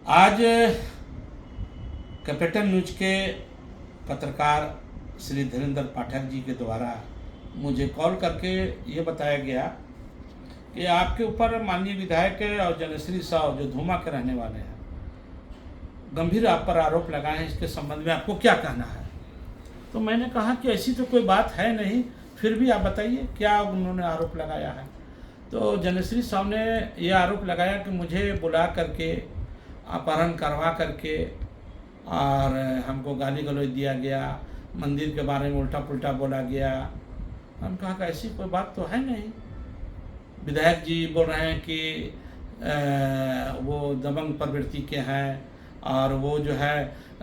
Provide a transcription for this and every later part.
आज capital news के पत्रकार श्री धीरेन्द्र पाठक जी के द्वारा मुझे कॉल करके ये बताया गया कि आपके ऊपर माननीय विधायक और जनश्री साहू जो धूमा के रहने वाले हैं गंभीर आप पर आरोप लगाए हैं। इसके संबंध में आपको क्या कहना है? तो मैंने कहा कि ऐसी तो कोई बात है नहीं, फिर भी आप बताइए क्या उन्होंने आरोप लगाया है। तो जनश्री साहू ने यह आरोप लगाया कि मुझे बुला करके अपहरण करवा करके और हमको गाली गलौज दिया गया, मंदिर के बारे में उल्टा पुल्टा बोला गया। हम कहा कि ऐसी कोई बात तो है नहीं। विधायक जी बोल रहे हैं कि वो दबंग प्रवृत्ति के हैं और वो जो है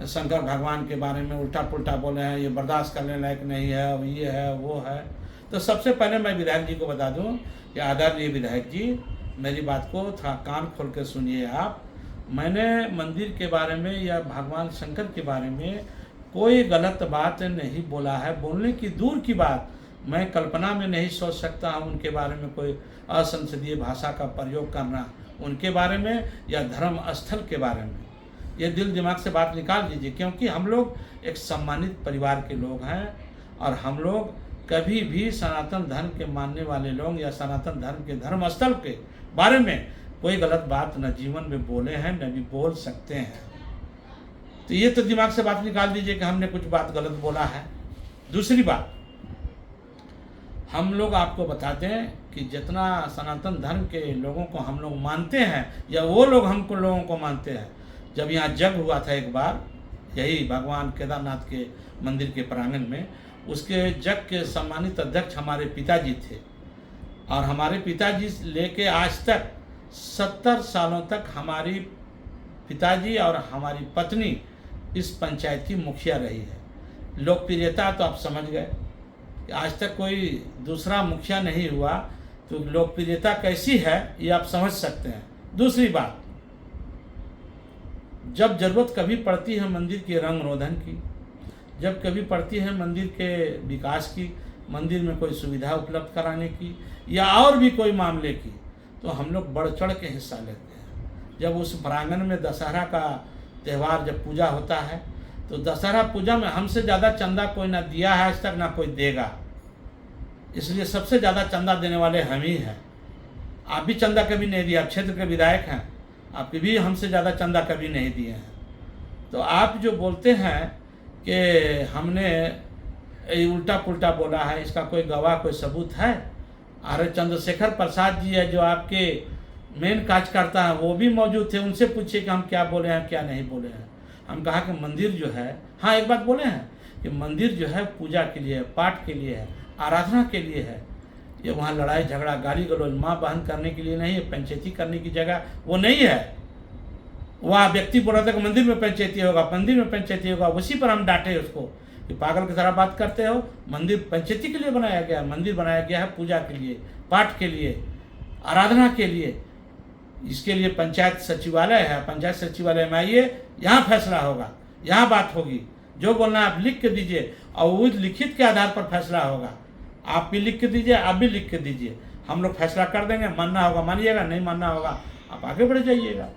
शंकर भगवान के बारे में उल्टा पुल्टा बोले हैं, ये बर्दाश्त करने लायक नहीं है, अब ये है वो है। तो सबसे पहले मैं विधायक जी को बता दूं कि आदरणीय विधायक जी, मेरी बात को थोड़ा कान खोल कर सुनिए आप। मैंने मंदिर के बारे में या भगवान शंकर के बारे में कोई गलत बात नहीं बोला है। बोलने की दूर की बात, मैं कल्पना में नहीं सोच सकता हूँ उनके बारे में कोई असंसदीय भाषा का प्रयोग करना उनके बारे में या धर्म स्थल के बारे में। ये दिल दिमाग से बात निकाल दीजिए, क्योंकि हम लोग एक सम्मानित परिवार के लोग हैं और हम लोग कभी भी सनातन धर्म के मानने वाले लोग या सनातन धर्म के धर्म स्थल के बारे में कोई गलत बात न जीवन में बोले हैं न भी बोल सकते हैं। तो ये तो दिमाग से बात निकाल दीजिए कि हमने कुछ बात गलत बोला है। दूसरी बात, हम लोग आपको बता दें कि जितना सनातन धर्म के लोगों को हम लोग मानते हैं या वो लोग हमको लोगों को मानते हैं, जब यहाँ जग हुआ था एक बार यही भगवान केदारनाथ के मंदिर के प्रांगण में, उसके जग के सम्मानित अध्यक्ष हमारे पिताजी थे और हमारे पिताजी लेके आज तक 70 सालों तक हमारी पिताजी और हमारी पत्नी इस पंचायत की मुखिया रही है। लोकप्रियता तो आप समझ गए कि आज तक कोई दूसरा मुखिया नहीं हुआ, तो लोकप्रियता कैसी है ये आप समझ सकते हैं। दूसरी बात, जब जरूरत कभी पड़ती है मंदिर के रंग रोधन की, जब कभी पड़ती है मंदिर के विकास की, मंदिर में कोई सुविधा उपलब्ध कराने की या और भी कोई मामले की, तो हम लोग बढ़ चढ़ के हिस्सा लेते हैं। जब उस प्रांगण में दशहरा का त्यौहार जब पूजा होता है, तो दशहरा पूजा में हमसे ज़्यादा चंदा कोई ना दिया है आज तक, ना कोई देगा। इसलिए सबसे ज़्यादा चंदा देने वाले हम ही हैं। आप भी चंदा कभी नहीं दिया, आप क्षेत्र के विधायक हैं, आप भी हमसे ज़्यादा चंदा कभी नहीं दिए हैं। तो आप जो बोलते हैं कि हमने उल्टा पुल्टा बोला है, इसका कोई गवाह कोई सबूत है? अरे चंद्रशेखर प्रसाद जी है जो आपके मेन कार्यकर्ता हैं, वो भी मौजूद थे, उनसे पूछिए कि हम क्या बोले हैं क्या नहीं बोले हैं। हम कहा कि मंदिर जो है, हाँ एक बात बोले हैं कि मंदिर जो है पूजा के लिए है, पाठ के लिए है, आराधना के लिए है। ये वहाँ लड़ाई झगड़ा गाली गलौज माँ बहन करने के लिए नहीं है, पंचायती करने की जगह वो नहीं है। वहाँ व्यक्ति बोल रहा था कि मंदिर में पंचायती होगा, मंदिर में पंचायती होगा, उसी पर हम डांटे उसको कि पागल की तरह बात करते हो। मंदिर पंचायती के लिए बनाया गया है, मंदिर बनाया गया है पूजा के लिए, पाठ के लिए, आराधना के लिए। इसके लिए पंचायत सचिवालय है, पंचायत सचिवालय में आइए, यहाँ फैसला होगा, यहाँ बात होगी। जो बोलना आप लिख के दीजिए और उस लिखित के आधार पर फैसला होगा। आप भी लिख के दीजिए, आप भी लिख के दीजिए, हम लोग फैसला कर देंगे। मानना होगा मानिएगा, नहीं मानना होगा आप आगे बढ़ जाइएगा।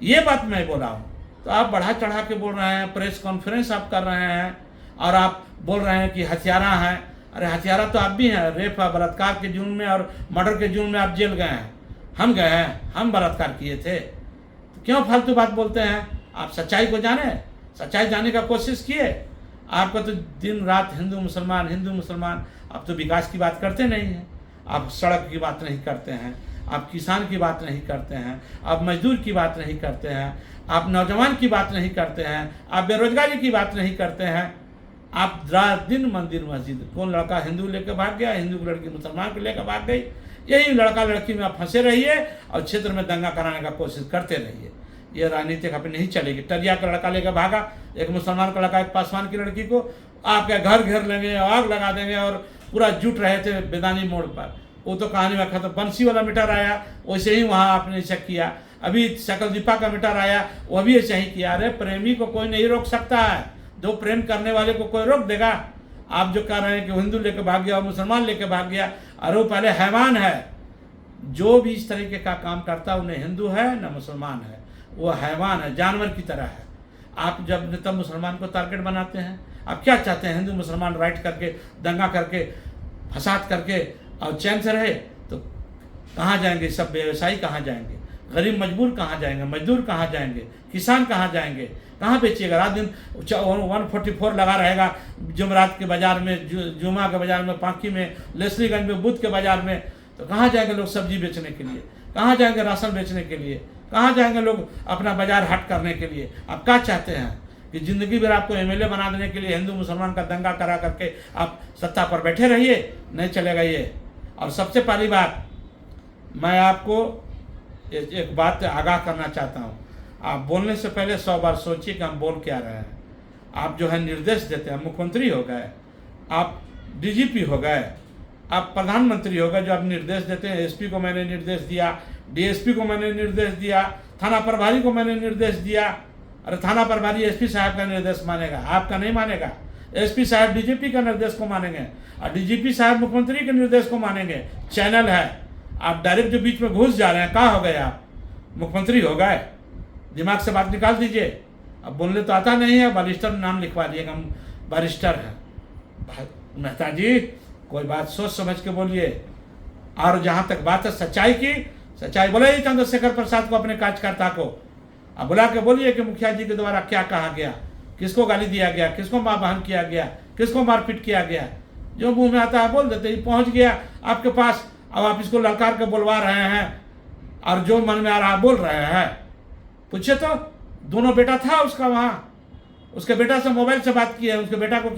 ये बात मैं बोला हूँ। तो आप बढ़ा चढ़ा के बोल रहे हैं, प्रेस कॉन्फ्रेंस आप कर रहे हैं और आप बोल रहे हैं कि हत्यारा हैं। अरे हत्यारा तो आप भी हैं। रेप और बलात्कार के जुर्म में और मर्डर के जुर्म में आप जेल गए हैं, हम गए हैं, हम बलात्कार किए थे। तो क्यों फालतू बात बोलते हैं? आप सच्चाई को जाने, सच्चाई जानने का कोशिश किए। आपका तो दिन रात हिंदू मुसलमान हिंदू मुसलमान, आप तो विकास की बात करते नहीं हैं, आप सड़क की बात नहीं करते हैं, आप किसान की बात नहीं करते हैं, आप मजदूर की बात नहीं करते हैं, आप नौजवान की बात नहीं करते हैं, आप बेरोजगारी की बात नहीं करते हैं। आप रात दिन मंदिर मस्जिद, कौन लड़का हिंदू लेकर भाग गया, हिंदू की लड़की मुसलमान को लेकर भाग गई, यही लड़का लड़की में आप फंसे रहिए और क्षेत्र में दंगा कराने का कोशिश करते रहिए। ये राजनीति कभी नहीं चलेगी। टरिया का लड़का लेकर भागा, एक मुसलमान का लड़का एक पासवान की लड़की को, आपके घर घेर लेंगे, आग लगा देंगे और पूरा जुट रहे थे बेदानी मोड़ पर। वो तो कहानी में खत्म। बंसी वाला मीटर आया वैसे ही वहाँ आपने ऐसा किया। अभी शकल दीपा का मीटर आया, वो भी ऐसा ही किया। अरे प्रेमी को कोई नहीं रोक सकता है, दो प्रेम करने वाले को कोई रोक देगा? आप जो कह रहे हैं कि हिंदू लेकर भाग गया और मुसलमान लेकर भाग गया, अरे वो पहले हैवान है, जो भी इस तरीके का काम करता है, उन्हें हिंदू है न मुसलमान है, वो हैवान है, जानवर की तरह है। आप जब तब मुसलमान को टारगेट बनाते हैं। आप क्या चाहते हैं, हिंदू मुसलमान राइट करके, दंगा करके, फसाद करके और चैन से रहे? तो कहाँ जाएंगे सब व्यवसायी, कहाँ जाएंगे? गरीब मजबूर कहाँ जाएंगे? मजदूर कहाँ जाएंगे? किसान कहाँ जाएंगे? कहाँ बेचिएगा? रात दिन 144 लगा रहेगा जुमरात के बाज़ार में, जुमा के बाज़ार में, पांकी में, लेस्लीगंज में, बुध के बाज़ार में। तो कहाँ जाएंगे लोग सब्जी बेचने के लिए? कहाँ जाएंगे राशन बेचने के लिए? कहाँ जाएंगे लोग अपना बाजार हाट करने के लिए? आप क्या चाहते हैं कि ज़िंदगी भर आपको एमएलए बना देने के लिए हिंदू मुसलमान का दंगा करा करके आप सत्ता पर बैठे रहिए? नहीं चलेगा ये। और सबसे पहली बात, मैं आपको एक बात आगाह करना चाहता हूँ। आप बोलने से पहले 100 बार सोचिए कि हम बोल क्या रहे हैं। आप जो है निर्देश देते हैं, मुख्यमंत्री हो गए, आप डीजीपी हो गए, आप प्रधानमंत्री हो गए, जो आप निर्देश देते हैं। एसपी को मैंने निर्देश दिया, डीएसपी को मैंने निर्देश दिया, थाना प्रभारी को मैंने निर्देश दिया। अरे थाना प्रभारी एसपी साहब का निर्देश मानेगा, आपका नहीं मानेगा। एसपी साहब डीजीपी का निर्देश को मानेंगे और डीजीपी साहब मुख्यमंत्री के निर्देश को मानेंगे। चैनल है, आप डायरेक्ट जो बीच में घुस जा रहे हैं। कहाँ हो गए आप? मुख्यमंत्री हो गए? दिमाग से बात निकाल दीजिए। अब बोलने तो आता नहीं है, बैरिस्टर नाम लिखवा दिएगा, हम बैरिस्टर हैं। मेहता जी, कोई बात सोच समझ के बोलिए। और जहाँ तक बात है सच्चाई की, सच्चाई बोले चंद्रशेखर प्रसाद को, अपने कार्यकर्ता को अब बुला के बोलिए कि मुखिया जी के द्वारा क्या कहा गया, किसको गाली दिया गया, किसको माँ बहन किया गया, किसको मारपीट किया गया। जो मुंह में आता है बोल देते। ही पहुँच गया आपके पास, अब आप इसको ललकार के बोलवा रहे हैं और जो मन में आ रहा है बोल रहे हैं। पूछे तो दोनों बेटा था उसका वहाँ, उसके बेटा से मोबाइल से बात की है, उसके बेटा को क्या